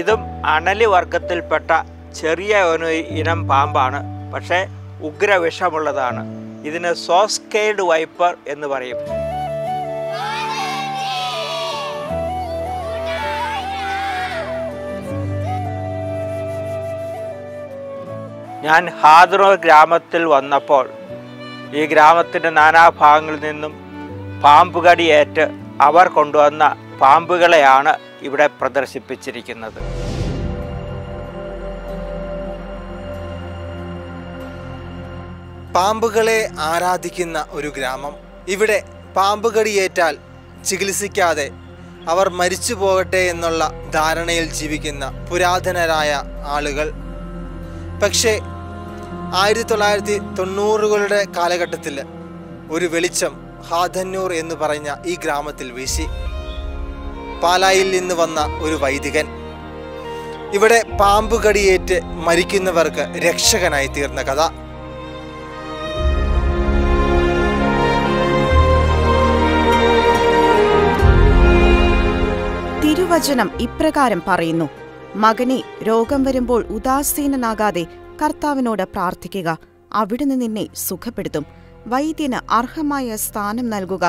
ഇതും അണലി വർഗത്തിൽപ്പെട്ട ചെറിയ ഒരു ഇനം പാമ്പാണ്. പക്ഷേ ഉഗ്രവിഷമുള്ളതാണ്. ഇതിന് സോസ്കെയ്ഡ് വൈപ്പർ എന്ന് പറയും. ഞാൻ ഹാദ്നൂർ ഗ്രാമത്തിൽ വന്നപ്പോൾ ഈ ഗ്രാമത്തിൻ്റെ നാനാഭാഗങ്ങളിൽ നിന്നും പാമ്പുകടിയേറ്റ് അവർ കൊണ്ടുവന്ന പാമ്പുകളെയാണ് ഇവിടെ പ്രദർശിപ്പിച്ചിരിക്കുന്നത്. പാമ്പുകളെ ആരാധിക്കുന്ന ഒരു ഗ്രാമം. ഇവിടെ പാമ്പുകടിയേറ്റാൽ ചികിത്സിക്കാതെ അവർ മരിച്ചു പോകട്ടെ എന്നുള്ള ധാരണയിൽ ജീവിക്കുന്ന പുരാതനരായ ആളുകൾ. പക്ഷേ 1990കളുടെ കാലഘട്ടത്തിൽ ഒരു വെളിച്ചം ഹാദന്നൂർ എന്ന് പറഞ്ഞ ഈ ഗ്രാമത്തിൽ വീശി. പാലായിൽ നിന്ന് വന്ന ഒരു വൈദികൻ ഇവിടെ പാമ്പുകടിയേറ്റ് മരിക്കുന്നവർക്ക് രക്ഷകനായി തീർന്ന കഥ. തിരുവചനം ഇപ്രകാരം പറയുന്നു: മകനെ, രോഗം വരുമ്പോൾ ഉദാസീനനാകാതെ കർത്താവിനോട് പ്രാർത്ഥിക്കുക, അവിടുന്ന് നിന്നെ സുഖപ്പെടുത്തും. വൈദ്യന് അർഹമായ സ്ഥാനം നൽകുക,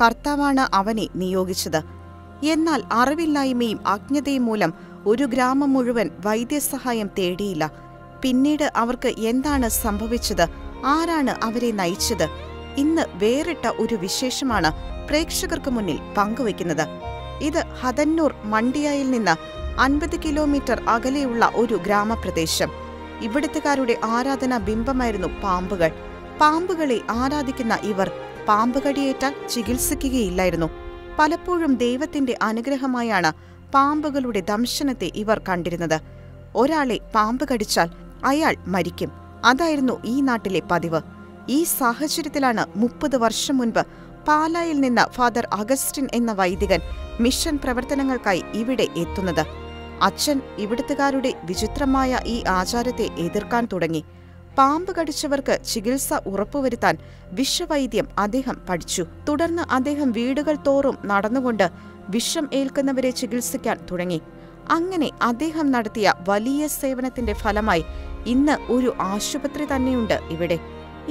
കർത്താവാണ് അവനെ നിയോഗിച്ചത്. എന്നാൽ അറിവില്ലായ്മയും അജ്ഞതയും മൂലം ഒരു ഗ്രാമം മുഴുവൻ വൈദ്യസഹായം തേടിയില്ല. പിന്നീട് അവർക്ക് എന്താണ് സംഭവിച്ചത്? ആരാണ് അവരെ നയിച്ചത്? ഇന്ന് വേറിട്ട ഒരു വിശേഷമാണ് പ്രേക്ഷകർക്ക് മുന്നിൽ പങ്കുവയ്ക്കുന്നത്. ഇത് ഹദന്നൂർ മണ്ടിയായിൽ നിന്ന് 50 കിലോമീറ്റർ അകലെയുള്ള ഒരു ഗ്രാമപ്രദേശം. ഇവിടുത്തുകാരുടെ ആരാധനാ ബിംബമായിരുന്നു പാമ്പുകൾ. പാമ്പുകളെ ആരാധിക്കുന്ന ഇവർ പാമ്പുകടിയേറ്റാൽ ചികിത്സിക്കുകയില്ലായിരുന്നു. പലപ്പോഴും ദൈവത്തിന്റെ അനുഗ്രഹമായാണ് പാമ്പുകളുടെ ദംശനത്തെ ഇവർ കണ്ടിരുന്നത്. ഒരാളെ പാമ്പ് കടിച്ചാൽ അയാൾ മരിക്കും. അതായിരുന്നു ഈ നാട്ടിലെ പതിവ്. ഈ സാഹചര്യത്തിലാണ് 30 വർഷം മുൻപ് പാലായിൽ നിന്ന് ഫാദർ അഗസ്റ്റിൻ എന്ന വൈദികൻ മിഷൻ പ്രവർത്തനങ്ങൾക്കായി ഇവിടെ എത്തുന്നത്. അച്ഛൻ ഇവിടുത്തുകാരുടെ വിചിത്രമായ ഈ ആചാരത്തെ എതിർക്കാൻ തുടങ്ങി. പാമ്പ് കടിച്ചവർക്ക് ചികിത്സ ഉറപ്പുവരുത്താൻ വിഷവൈദ്യം അദ്ദേഹം പഠിച്ചു. തുടർന്ന് അദ്ദേഹം വീടുകൾ തോറും നടന്നുകൊണ്ട് വിഷം ഏൽക്കുന്നവരെ ചികിത്സിക്കാൻ തുടങ്ങി. അങ്ങനെ അദ്ദേഹം നടത്തിയ വലിയ സേവനത്തിന്റെ ഫലമായി ഇന്ന് ഒരു ആശുപത്രി തന്നെയുണ്ട് ഇവിടെ.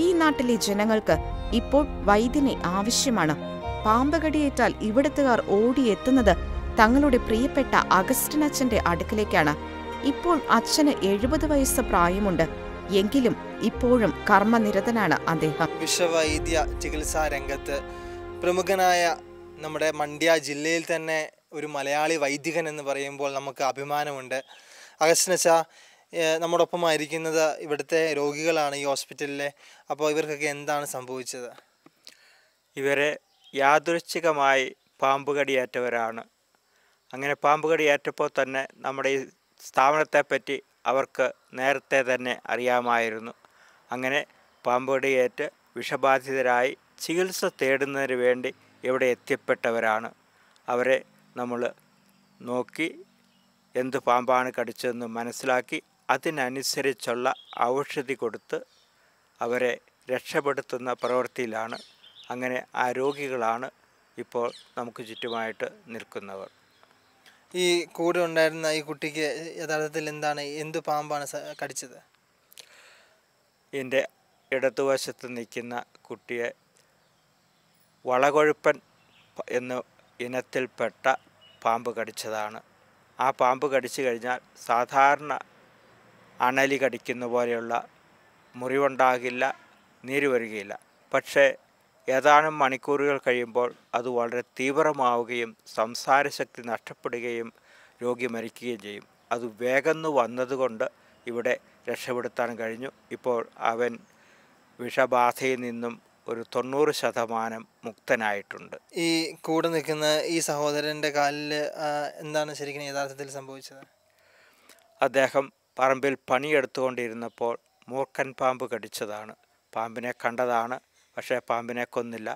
ഈ നാട്ടിലെ ജനങ്ങൾക്ക് ഇപ്പോൾ വൈദ്യനെ ആവശ്യമാണ്. പാമ്പ് കടിയേറ്റാൽ ഇവിടുത്തുകാർ ഓടിയെത്തുന്നത് തങ്ങളുടെ പ്രിയപ്പെട്ട അഗസ്റ്റിൻ അച്ഛന്റെ അടുക്കലേക്കാണ്. ഇപ്പോൾ അച്ഛന് 70 വയസ്സ് പ്രായമുണ്ട്. എങ്കിലും ഇപ്പോഴും കർമ്മനിരതനാണ് അദ്ദേഹം. വിഷവൈദ്യ ചികിത്സാ രംഗത്ത് പ്രമുഖനായ നമ്മുടെ മണ്ഡ്യ ജില്ലയിൽ തന്നെ ഒരു മലയാളി വൈദികൻ എന്ന് പറയുമ്പോൾ നമുക്ക് അഭിമാനമുണ്ട്. അഗസ്റ്റിനച്ച നമ്മോടൊപ്പമായിരിക്കുന്നത് ഇവിടുത്തെ രോഗികളാണ് ഈ ഹോസ്പിറ്റലിലെ. അപ്പോൾ ഇവർക്കൊക്കെ എന്താണ് സംഭവിച്ചത്? ഇവരെ യാദൃച്ഛികമായി പാമ്പുകടിയേറ്റവരാണ്. അങ്ങനെ പാമ്പുകടിയേറ്റപ്പോൾ തന്നെ നമ്മുടെ ഈ സ്ഥാപനത്തെപ്പറ്റി അവർക്ക് നേരത്തെ തന്നെ അറിയാമായിരുന്നു. അങ്ങനെ പാമ്പുകടിയേറ്റ് വിഷബാധിതരായി ചികിത്സ തേടുന്നതിന് വേണ്ടി ഇവിടെ എത്തിപ്പെട്ടവരാണ്. അവരെ നമ്മൾ നോക്കി എന്ത് പാമ്പാണ് കടിച്ചതെന്ന് മനസ്സിലാക്കി അതിനനുസരിച്ചുള്ള ഔഷധി കൊടുത്ത് അവരെ രക്ഷപ്പെടുത്തുന്ന പ്രവൃത്തിയിലാണ്. അങ്ങനെ ആ രോഗികളാണ് ഇപ്പോൾ നമുക്ക് ചുറ്റുമായിട്ട് നിൽക്കുന്നവർ. ഈ കൂടെ ഉണ്ടായിരുന്ന ഈ കുട്ടിക്ക് യഥാർത്ഥത്തിൽ എന്ത് പാമ്പാണ് കടിച്ചത്? എൻ്റെ ഇടതുവശത്ത് നിൽക്കുന്ന കുട്ടിയെ വളകൊഴുപ്പൻ എന്ന ഇനത്തിൽപ്പെട്ട പാമ്പ് കടിച്ചതാണ്. ആ പാമ്പ് കടിച്ചു കഴിഞ്ഞാൽ സാധാരണ അണലി കടിക്കുന്ന പോലെയുള്ള മുറിവുണ്ടാകില്ല, നീര് വരികയില്ല. പക്ഷേ ഏതാനും മണിക്കൂറുകൾ കഴിയുമ്പോൾ അത് വളരെ തീവ്രമാവുകയും സംസാരശക്തി നഷ്ടപ്പെടുകയും രോഗി മരിക്കുകയും ചെയ്യും. അത് വേഗം വന്നതുകൊണ്ട് ഇവിടെ രക്ഷപ്പെടുത്താൻ കഴിഞ്ഞു. ഇപ്പോൾ അവൻ വിഷബാധയിൽ നിന്നും ഒരു 90% മുക്തനായിട്ടുണ്ട്. ഈ കൂടെ നിൽക്കുന്ന ഈ സഹോദരൻ്റെ കാലിൽ എന്താണ് ശരിക്കും യഥാർത്ഥത്തിൽ സംഭവിച്ചത്? അദ്ദേഹം പറമ്പിൽ പണിയെടുത്തുകൊണ്ടിരുന്നപ്പോൾ മൂർഖൻ പാമ്പ് കടിച്ചതാണ്. പാമ്പിനെ കണ്ടതാണ്, പക്ഷേ പാമ്പിനെ കൊന്നില്ല.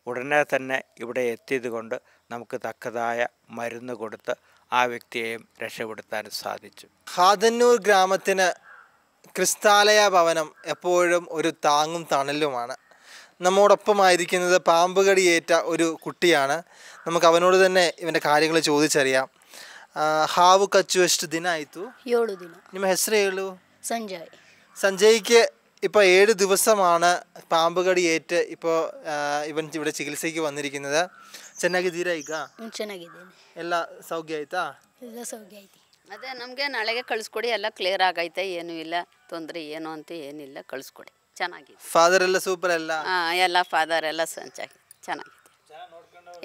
ഉടനെ തന്നെ ഇവിടെ എത്തിയത് കൊണ്ട് നമുക്ക് തക്കതായ മരുന്ന് കൊടുത്ത് ആ വ്യക്തിയെയും രക്ഷപ്പെടുത്താൻ സാധിച്ചു. ഹാദന്നൂർ ഗ്രാമത്തിന് ക്രിസ്താലയ ഭവനം എപ്പോഴും ഒരു താങ്ങും തണലുമാണ്. നമ്മോടൊപ്പമായിരിക്കുന്നത് പാമ്പ് കടിയേറ്റ ഒരു കുട്ടിയാണ്. നമുക്ക് അവനോട് തന്നെ ഇവൻ്റെ കാര്യങ്ങൾ ചോദിച്ചറിയാം. ಹಾವು ಕಚ್ಚುವಷ್ಟು ದಿನ ಆಯಿತು. 7 ದಿನ. ನಿಮ್ಮ ಹೆಸರು ಹೇಳು? ಸಂಜಯ್. സഞ്ജയ്ക്ക് ഇപ്പോൾ 7 ദിവസമാണ് പാമ്പ് കടി ഏറ്റ് ഇപ്പോൾ ഇവൻ ഇവിടെ ചികിത്സയ്ക്ക് വന്നിരിക്കുന്നത്. ಚೆನ್ನಾಗಿದ್ದೀರಾ ಈಗ? ಚೆನ್ನಾಗಿದ್ದೀನಿ. ಎಲ್ಲ ಸೌಖ್ಯ ಆಯ್ತಾ? ಎಲ್ಲ ಸೌಖ್ಯ ಐತಿ. ಅದೇ ನಮಗೆ ನಾಳೆಗೆ ಕಳಿಸ್ಕೊಡಿ, ಎಲ್ಲ ಕ್ಲಿಯರ್ ಆಗೈತೆ, ಏನೂ ಇಲ್ಲ ತೊಂದರೆ, ಏನು ಅಂತ ಏನಿಲ್ಲ, ಕಳಿಸ್ಕೊಡಿ. ಚೆನ್ನಾಗಿದೆ. ಫಾದರ್ ಎಲ್ಲ ಸೂಪರ್ ಎಲ್ಲ? ಹಾಂ, ಎಲ್ಲ ಫಾದರ್ ಎಲ್ಲ ಚೆನ್ನಾಗಿದೆ.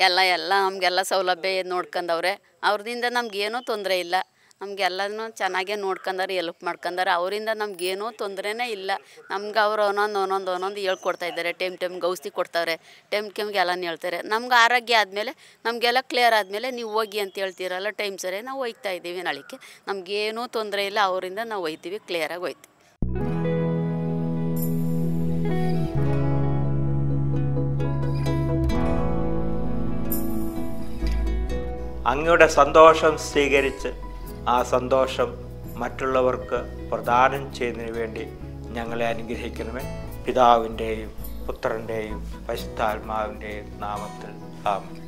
ಎಲ್ಲ ನಮಗೆಲ್ಲ ಸೌಲಭ್ಯ ನೋಡ್ಕೊಂಡವ್ರೆ. ಅವ್ರದಿಂದ ನಮಗೇನೂ ತೊಂದರೆ ಇಲ್ಲ. ನಮಗೆಲ್ಲನೂ ಚೆನ್ನಾಗೇ ನೋಡ್ಕೊಂಡಾರೆ, ಎಲ್ಪ್ ಮಾಡ್ಕೊಂಡಾರೆ. ಅವರಿಂದ ನಮಗೇನೂ ತೊಂದರೆನೇ ಇಲ್ಲ. ನಮ್ಗೆ ಅವರು ಒಂದೊಂದು ಹೇಳ್ಕೊಡ್ತಾ ಇದ್ದಾರೆ. ಟೈಮ್ಗೆ ಔಷಧಿ ಕೊಡ್ತಾರೆ, ಟೈಮ್ಗೆ ಎಲ್ಲನೂ ಹೇಳ್ತಾರೆ. ನಮ್ಗೆ ಆರೋಗ್ಯ ಆದಮೇಲೆ, ನಮಗೆಲ್ಲ ಕ್ಲಿಯರ್ ಆದಮೇಲೆ ನೀವು ಹೋಗಿ ಅಂತ ಹೇಳ್ತೀರಲ್ಲ, ಟೈಮ್ ಸರಿ ನಾವು ಹೋಗ್ತಾ ಇದ್ದೀವಿ. ನಾಳೆಗೆ ನಮಗೇನೂ ತೊಂದರೆ ಇಲ್ಲ. ಅವರಿಂದ ನಾವು ಹೋಗ್ತೀವಿ, ಕ್ಲಿಯರಾಗಿ ಹೋಗ್ತೀವಿ. അങ്ങയുടെ സന്തോഷം സ്വീകരിച്ച് ആ സന്തോഷം മറ്റുള്ളവർക്ക് പ്രദാനം ചെയ്യുന്നതിന് വേണ്ടി ഞങ്ങളെ അനുഗ്രഹിക്കണമേ. പിതാവിൻ്റെയും പുത്രൻ്റെയും പരിശുദ്ധാത്മാവിൻ്റെയും നാമത്തിൽ ആമേൻ.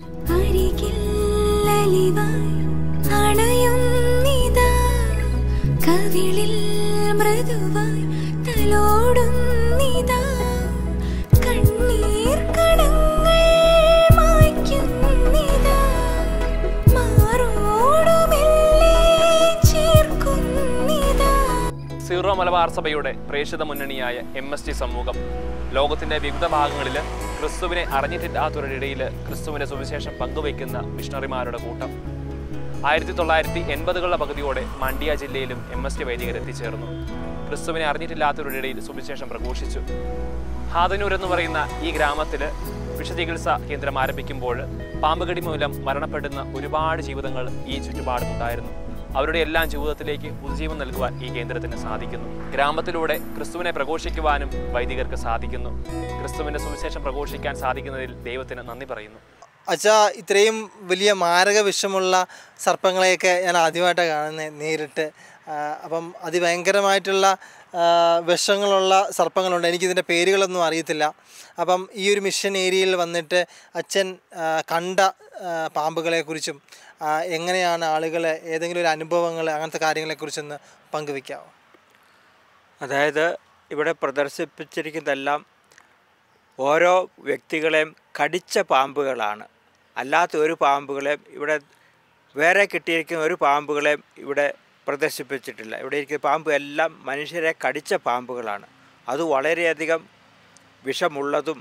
സീറോ മലബാർ സഭയുടെ പ്രേക്ഷിത മുന്നണിയായ MST സമൂഹം ലോകത്തിൻ്റെ വിവിധ ഭാഗങ്ങളിൽ ക്രിസ്തുവിനെ അറിഞ്ഞിട്ടില്ലാത്തവരുടെയിടയിൽ ക്രിസ്തുവിൻ്റെ സുവിശേഷം പങ്കുവയ്ക്കുന്ന മിഷണറിമാരുടെ കൂട്ടം 1980കളുടെ പകുതിയോടെ മണ്ഡ്യ ജില്ലയിലും MST വൈദികർ എത്തിച്ചേർന്നു. ക്രിസ്തുവിനെ അറിഞ്ഞിട്ടില്ലാത്തവരുടെ ഇടയിൽ സുവിശേഷം പ്രഘോഷിച്ചു. ഹാദനൂർ എന്ന് പറയുന്ന ഈ ഗ്രാമത്തിൽ വിഷചികിത്സാ കേന്ദ്രം ആരംഭിക്കുമ്പോൾ പാമ്പുകടി മൂലം മരണപ്പെടുന്ന ഒരുപാട് ജീവിതങ്ങൾ ഈ ചുറ്റുപാടുമുണ്ടായിരുന്നു. അവരുടെ എല്ലാം ജീവിതത്തിലേക്ക് പുതുജീവൻ നൽകുവാൻ ഈ കേന്ദ്രത്തിന് സാധിക്കുന്നു. ഗ്രാമത്തിലൂടെ ക്രിസ്തുവിനെ പ്രഘോഷിക്കുവാനും വൈദികർക്ക് സാധിക്കുന്നു. ക്രിസ്തുവിൻ്റെ സുവിശേഷം പ്രഘോഷിക്കാൻ സാധിക്കുന്നതിൽ ദൈവത്തിന് നന്ദി പറയുന്നു. അച്ഛാ, ഇത്രയും വലിയ മാരക വിഷമുള്ള സർപ്പങ്ങളെയൊക്കെ ഞാൻ ആദ്യമായിട്ടാണ് കാണുന്നത് നേരിട്ട്. അപ്പം അതിഭയങ്കരമായിട്ടുള്ള വിഷങ്ങളുള്ള സർപ്പങ്ങളുണ്ട്. എനിക്കിതിൻ്റെ പേരുകളൊന്നും അറിയത്തില്ല. അപ്പം ഈ ഒരു മിഷൻ ഏരിയയിൽ വന്നിട്ട് അച്ഛൻ കണ്ട പാമ്പുകളെക്കുറിച്ചും എങ്ങനെയാണ് ആളുകൾ ഏതെങ്കിലും ഒരു അനുഭവങ്ങൾ അങ്ങനത്തെ കാര്യങ്ങളെക്കുറിച്ചൊന്ന് പങ്കുവയ്ക്കാമോ? അതായത് ഇവിടെ പ്രദർശിപ്പിച്ചിരിക്കുന്നതെല്ലാം ഓരോ വ്യക്തികളെയും കടിച്ച പാമ്പുകളാണ്. അല്ലാത്ത ഒരു പാമ്പുകളെയും ഇവിടെ വേറെ കിട്ടിയിരിക്കുന്ന ഒരു പാമ്പുകളെയും ഇവിടെ പ്രദർശിപ്പിച്ചിട്ടില്ല. ഇവിടെ ഇരിക്കുന്ന പാമ്പ് എല്ലാം മനുഷ്യരെ കടിച്ച പാമ്പുകളാണ്. അത് വളരെയധികം വിഷമുള്ളതും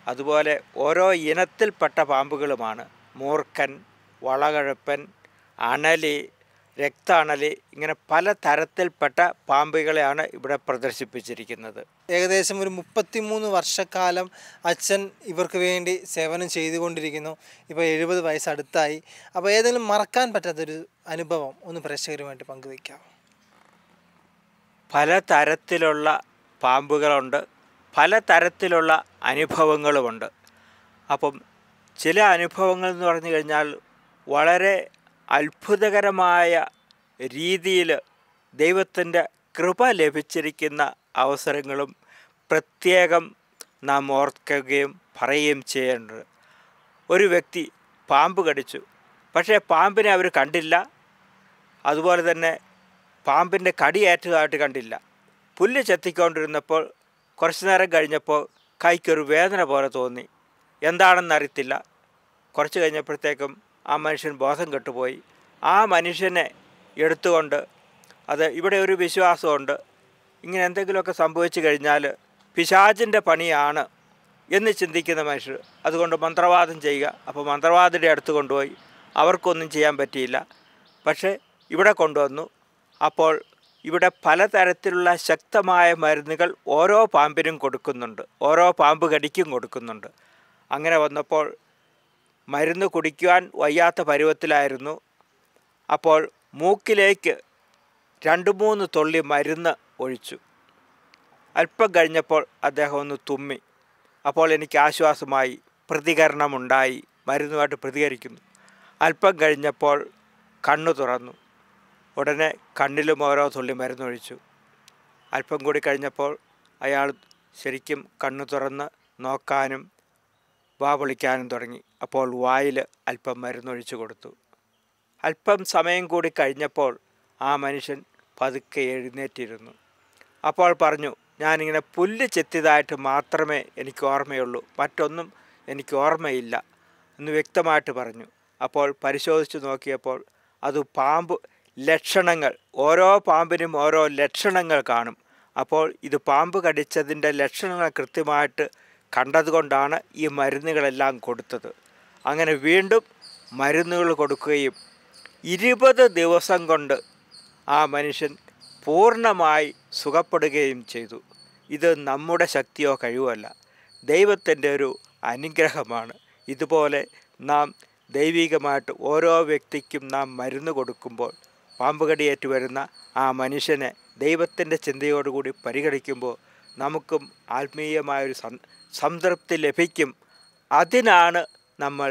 അതുപോലെ ഓരോ ഇനത്തിൽപ്പെട്ട പാമ്പുകളുമാണ്. മൂർഖൻ, വളകഴപ്പൻ, അണലി, രക്താണലി, ഇങ്ങനെ പല തരത്തിൽപ്പെട്ട പാമ്പുകളെയാണ് ഇവിടെ പ്രദർശിപ്പിച്ചിരിക്കുന്നത്. ഏകദേശം ഒരു 33 വർഷക്കാലം അച്ഛൻ ഇവർക്ക് വേണ്ടി സേവനം ചെയ്തുകൊണ്ടിരിക്കുന്നു. ഇപ്പോൾ 70 വയസ്സ് അടുത്തായി. അപ്പോൾ ഏതെങ്കിലും മറക്കാൻ പറ്റാത്തൊരു അനുഭവം ഒന്ന് പ്രേക്ഷകരുമായിട്ട് പങ്കുവയ്ക്കാം. പല തരത്തിലുള്ള പാമ്പുകളുണ്ട്, പല തരത്തിലുള്ള അനുഭവങ്ങളുമുണ്ട്. അപ്പം ചില അനുഭവങ്ങൾ എന്ന് പറഞ്ഞു കഴിഞ്ഞാൽ വളരെ അത്ഭുതകരമായ രീതിയിൽ ദൈവത്തിൻ്റെ കൃപ ലഭിച്ചിരിക്കുന്ന അവസരങ്ങളും പ്രത്യേകം നാം ഓർക്കുകയും പറയുകയും ചെയ്യേണ്ടത്. ഒരു വ്യക്തി പാമ്പ് കടിച്ചു, പക്ഷേ പാമ്പിനെ അവർ കണ്ടില്ല. അതുപോലെ തന്നെ പാമ്പിൻ്റെ കടിയേറ്റതായിട്ട് കണ്ടില്ല. പുല്ല് ചെത്തിക്കൊണ്ടിരുന്നപ്പോൾ കുറച്ച് നേരം കഴിഞ്ഞപ്പോൾ കൈക്കൊരു വേദന പോലെ തോന്നി. എന്താണെന്നറിയത്തില്ല. കുറച്ച് കഴിഞ്ഞപ്പോഴത്തേക്കും ആ മനുഷ്യൻ ബോധം കെട്ടുപോയി. ആ മനുഷ്യനെ എടുത്തുകൊണ്ട് അത് ഇവിടെ ഒരു വിശ്വാസമുണ്ട്, ഇങ്ങനെ എന്തെങ്കിലുമൊക്കെ സംഭവിച്ചു കഴിഞ്ഞാൽ പിശാചിൻ്റെ പണിയാണ് എന്ന് ചിന്തിക്കുന്ന മനുഷ്യർ അതുകൊണ്ട് മന്ത്രവാദം ചെയ്യുക. അപ്പോൾ മന്ത്രവാദിയുടെ അടുത്ത് കൊണ്ടുപോയി. അവർക്കൊന്നും ചെയ്യാൻ പറ്റിയില്ല. പക്ഷേ ഇവിടെ കൊണ്ടുവന്നു. അപ്പോൾ ഇവിടെ പലതരത്തിലുള്ള ശക്തമായ മരുന്നുകൾ ഓരോ പാമ്പിനും കൊടുക്കുന്നുണ്ട്, ഓരോ പാമ്പ് കടിക്കും കൊടുക്കുന്നുണ്ട്. അങ്ങനെ വന്നപ്പോൾ മരുന്ന് കുടിക്കുവാൻ വയ്യാത്ത പരുവത്തിലായിരുന്നു. അപ്പോൾ മൂക്കിലേക്ക് 2-3 തുള്ളി മരുന്ന് ഒഴിച്ചു. അല്പം കഴിഞ്ഞപ്പോൾ അദ്ദേഹം ഒന്ന് തുമ്മി. അപ്പോൾ എനിക്ക് ആശ്വാസമായി, പ്രതികരണമുണ്ടായി, മരുന്നുമായിട്ട് പ്രതികരിക്കുന്നു. അല്പം കഴിഞ്ഞപ്പോൾ കണ്ണു തുറന്നു. ഉടനെ കണ്ണിലും ഓരോ തുള്ളി മരുന്നൊഴിച്ചു. അല്പം കൂടി കഴിഞ്ഞപ്പോൾ അയാൾ ശരിക്കും കണ്ണു തുറന്ന് നോക്കാനും വാ പൊളിക്കാനും തുടങ്ങി. അപ്പോൾ വായിൽ അല്പം മരുന്നൊഴിച്ചു കൊടുത്തു. അല്പം സമയം കൂടി കഴിഞ്ഞപ്പോൾ ആ മനുഷ്യൻ പതുക്കെ എഴുന്നേറ്റിരുന്നു. അപ്പോൾ പറഞ്ഞു, ഞാനിങ്ങനെ പുല്ല് ചെത്തിയതായിട്ട് മാത്രമേ എനിക്ക് ഓർമ്മയുള്ളൂ, മറ്റൊന്നും എനിക്ക് ഓർമ്മയില്ല എന്ന് വ്യക്തമായിട്ട് പറഞ്ഞു. അപ്പോൾ പരിശോധിച്ച് നോക്കിയപ്പോൾ അത് പാമ്പ് ലക്ഷണങ്ങൾ, ഓരോ പാമ്പിനും ഓരോ ലക്ഷണങ്ങൾ കാണും. അപ്പോൾ ഇത് പാമ്പ് കടിച്ചതിൻ്റെ ലക്ഷണങ്ങൾ കൃത്യമായിട്ട് കണ്ടതുകൊണ്ടാണ് ഈ മരുന്നുകളെല്ലാം കൊടുത്തത്. അങ്ങനെ വീണ്ടും മരുന്നുകൾ കൊടുക്കുകയും 20 ദിവസം കൊണ്ട് ആ മനുഷ്യൻ പൂർണ്ണമായി സുഖപ്പെടുകയും ചെയ്തു. ഇത് നമ്മുടെ ശക്തിയോ കഴിവല്ല, ദൈവത്തിൻ്റെ ഒരു അനുഗ്രഹമാണ്. ഇതുപോലെ നാം ദൈവികമായിട്ട് ഓരോ വ്യക്തിക്കും നാം മരുന്ന് കൊടുക്കുമ്പോൾ പാമ്പ് കടിയേറ്റ് വരുന്ന ആ മനുഷ്യനെ ദൈവത്തിൻ്റെ ചിന്തയോടുകൂടി പരിഗണിക്കുമ്പോൾ നമുക്കും ആത്മീയമായൊരു സംതൃപ്തി ലഭിക്കും. അതിനാണ് നമ്മൾ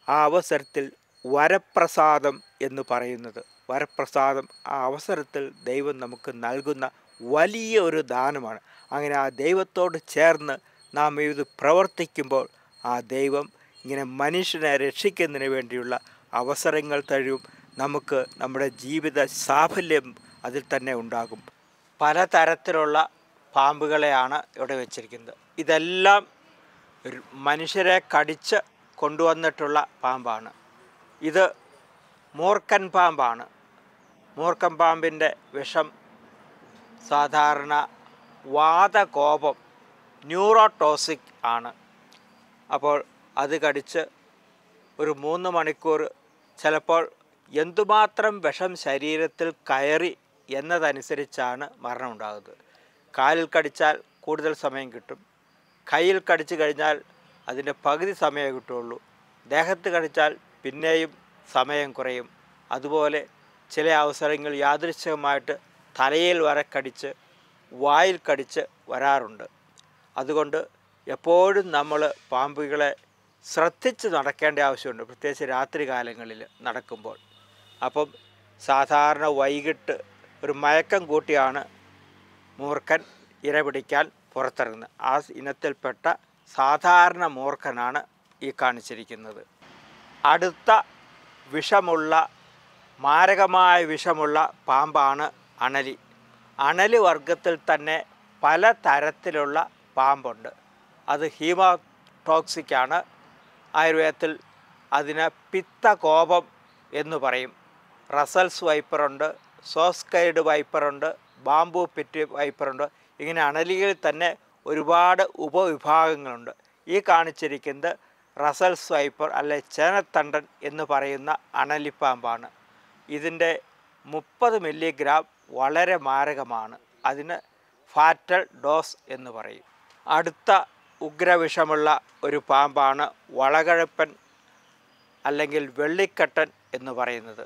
ആ അവസരത്തിൽ വരപ്രസാദം എന്ന് പറയുന്നത്. വരപ്രസാദം ആ അവസരത്തിൽ ദൈവം നമുക്ക് നൽകുന്ന വലിയ ഒരു ദാനമാണ്. അങ്ങനെ ആ ദൈവത്തോട് ചേർന്ന് നാം ഇത് പ്രവർത്തിക്കുമ്പോൾ ആ ദൈവം ഇങ്ങനെ മനുഷ്യനെ രക്ഷിക്കുന്നതിന് വേണ്ടിയുള്ള അവസരങ്ങൾ തരും. നമുക്ക് നമ്മുടെ ജീവിത സാഫല്യം അതിൽ തന്നെ ഉണ്ടാകും. പലതരത്തിലുള്ള പാമ്പുകളെയാണ് ഇവിടെ വെച്ചിരിക്കുന്നത്. ഇതെല്ലാം മനുഷ്യരെ കടിച്ച് കൊണ്ടുവന്നിട്ടുള്ള പാമ്പാണ്. ഇത് മൂർഖൻ പാമ്പാണ്. മൂർഖൻ പാമ്പിൻ്റെ വിഷം സാധാരണ വാതകോപം, ന്യൂറോടോക്സിക് ആണ്. അപ്പോൾ അത് കടിച്ച് ഒരു 3 മണിക്കൂർ, ചിലപ്പോൾ എന്തുമാത്രം വിഷം ശരീരത്തിൽ കയറി എന്നതനുസരിച്ചാണ് മരണം ഉണ്ടാകുന്നത്. കാലിൽ കടിച്ചാൽ കൂടുതൽ സമയം കിട്ടും, കയ്യിൽ കടിച്ചു കഴിഞ്ഞാൽ അതിൻ്റെ പകുതി സമയമേ കിട്ടുള്ളൂ, ദേഹത്ത് കടിച്ചാൽ പിന്നെയും സമയം കുറയും. അതുപോലെ ചില അവസരങ്ങൾ യാദൃച്ഛികമായിട്ട് തലയിൽ വരെ കടിച്ച് വായിൽ കടിച്ച് വരാറുണ്ട്. അതുകൊണ്ട് എപ്പോഴും നമ്മൾ പാമ്പുകളെ ശ്രദ്ധിച്ച് നടക്കേണ്ട ആവശ്യമുണ്ട്, പ്രത്യേകിച്ച് രാത്രി കാലങ്ങളിൽ നടക്കുമ്പോൾ. അപ്പം സാധാരണ വൈകിട്ട് ഒരു മയക്കം കൂട്ടിയാണ് മൂർഖൻ ഇര പിടിക്കാൻ പുറത്തിറങ്ങുന്നത്. ആ ഇനത്തിൽപ്പെട്ട സാധാരണ മൂർഖനാണ് ഈ കാണിച്ചിരിക്കുന്നത്. അടുത്ത വിഷമുള്ള, മാരകമായ വിഷമുള്ള പാമ്പാണ് അണലി. അണലി വർഗത്തിൽ തന്നെ പല തരത്തിലുള്ള പാമ്പുണ്ട്. അത് ഹീമോടോക്സിക്കാണ്. ആയുർവേദത്തിൽ അതിന് പിത്തകോപം എന്ന് പറയും. റസൽസ് വൈപ്പറുണ്ട്, സോസ്കൈഡ് വൈപ്പറുണ്ട്, ബാംബു പിറ്റ് വൈപ്പറുണ്ട്. ഇങ്ങനെ അണലികളിൽ തന്നെ ഒരുപാട് ഉപവിഭാഗങ്ങളുണ്ട്. ഈ കാണിച്ചിരിക്കുന്നത് റസൽസ് വൈപ്പർ അല്ലെ ചേനത്തണ്ടൻ എന്ന് പറയുന്ന അണലിപ്പാമ്പാണ്. ഇതിൻ്റെ 30 മില്ലിഗ്രാം വളരെ മാരകമാണ്. അതിന് ഫാറ്റൽ ഡോസ് എന്ന് പറയും. അടുത്ത ഉഗ്രവിഷമുള്ള ഒരു പാമ്പാണ് വളകഴപ്പൻ അല്ലെങ്കിൽ വെള്ളിക്കട്ടൻ എന്ന് പറയുന്നത്.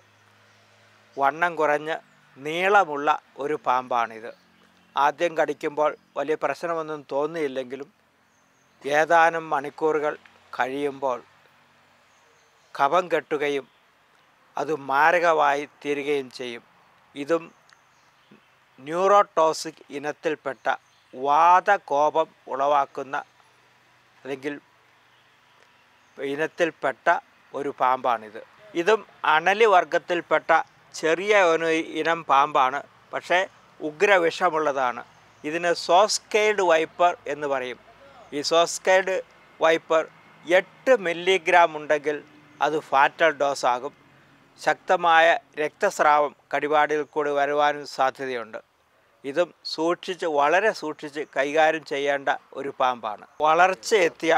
വണ്ണം കുറഞ്ഞ് നീളമുള്ള ഒരു പാമ്പാണിത്. ആദ്യം കടിക്കുമ്പോൾ വലിയ പ്രശ്നമൊന്നും തോന്നിയില്ലെങ്കിലും ഏതാനും മണിക്കൂറുകൾ കഴിയുമ്പോൾ കഫം കെട്ടുകയും അത് മാരകമായി തീരുകയും ചെയ്യും. ഇതും ന്യൂറോടോക്സിക് ഇനത്തിൽപ്പെട്ട വാതകോപം ഉളവാക്കുന്ന അല്ലെങ്കിൽ ഇനത്തിൽപ്പെട്ട ഒരു പാമ്പാണിത്. ഇതും അണലി വർഗത്തിൽപ്പെട്ട ചെറിയ ഒരു ഇനം പാമ്പാണ്, പക്ഷേ ഉഗ്രവിഷമുള്ളതാണ്. ഇതിന് സോസ്കൈഡ് വൈപ്പർ എന്ന് പറയും. ഈ സോസ്കൈഡ് വൈപ്പർ 8 മില്ലിഗ്രാം ഉണ്ടെങ്കിൽ അത് ഫാറ്റൽ ഡോസ് ആകും. ശക്തമായ രക്തസ്രാവം കടിപാടിൽ കൂടി വരുവാനും സാധ്യതയുണ്ട്. ഇതും വളരെ സൂക്ഷിച്ച് കൈകാര്യം ചെയ്യേണ്ട ഒരു പാമ്പാണ്. വളർച്ചയെത്തിയ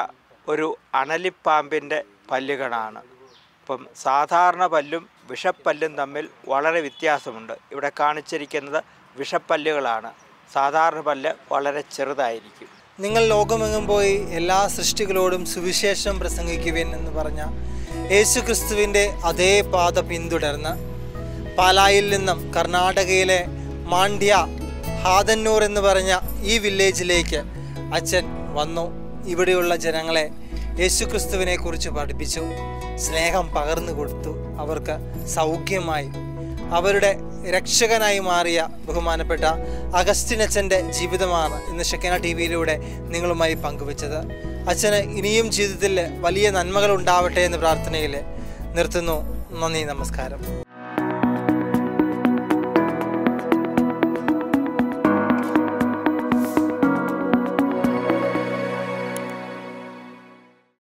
ഒരു അണലിപ്പാമ്പിൻ്റെ പല്ലുകളാണ്. അപ്പം സാധാരണ പല്ലും വിഷപ്പല്ലും തമ്മിൽ വളരെ വ്യത്യാസമുണ്ട്. ഇവിടെ കാണിച്ചിരിക്കുന്നത് വിഷപ്പല്ലുകളാണ്. സാധാരണ പല്ല് വളരെ ചെറുതായിരിക്കും. നിങ്ങൾ ലോകമെങ്ങും പോയി എല്ലാ സൃഷ്ടികളോടും സുവിശേഷം പ്രസംഗിക്കുവിൻ എന്ന് പറഞ്ഞ യേശുക്രിസ്തുവിൻ്റെ അതേ പാത പിന്തുടർന്ന് പാലായിൽ നിന്നും കർണാടകയിലെ മാണ്ഡ്യ ഹാദന്നൂർ എന്ന് പറഞ്ഞ ഈ വില്ലേജിലേക്ക് അച്ഛൻ വന്നു. ഇവിടെയുള്ള ജനങ്ങളെ യേശുക്രിസ്തുവിനെ കുറിച്ച് പഠിപ്പിച്ചു, സ്നേഹം പകർന്നു കൊടുത്തു. അവർക്ക് സൗഖ്യമായി അവരുടെ രക്ഷകനായി മാറിയ ബഹുമാനപ്പെട്ട അഗസ്റ്റിനച്ഛൻ്റെ ജീവിതമാണ് ഇന്ന് ഷെക്കന ടി വിയിലൂടെ നിങ്ങളുമായി പങ്കുവച്ചത്. അച്ഛന് ഇനിയും ജീവിതത്തിൽ വലിയ നന്മകൾ ഉണ്ടാവട്ടെ എന്ന് പ്രാർത്ഥനയിൽ നിർത്തുന്നു. നന്ദി, നമസ്കാരം.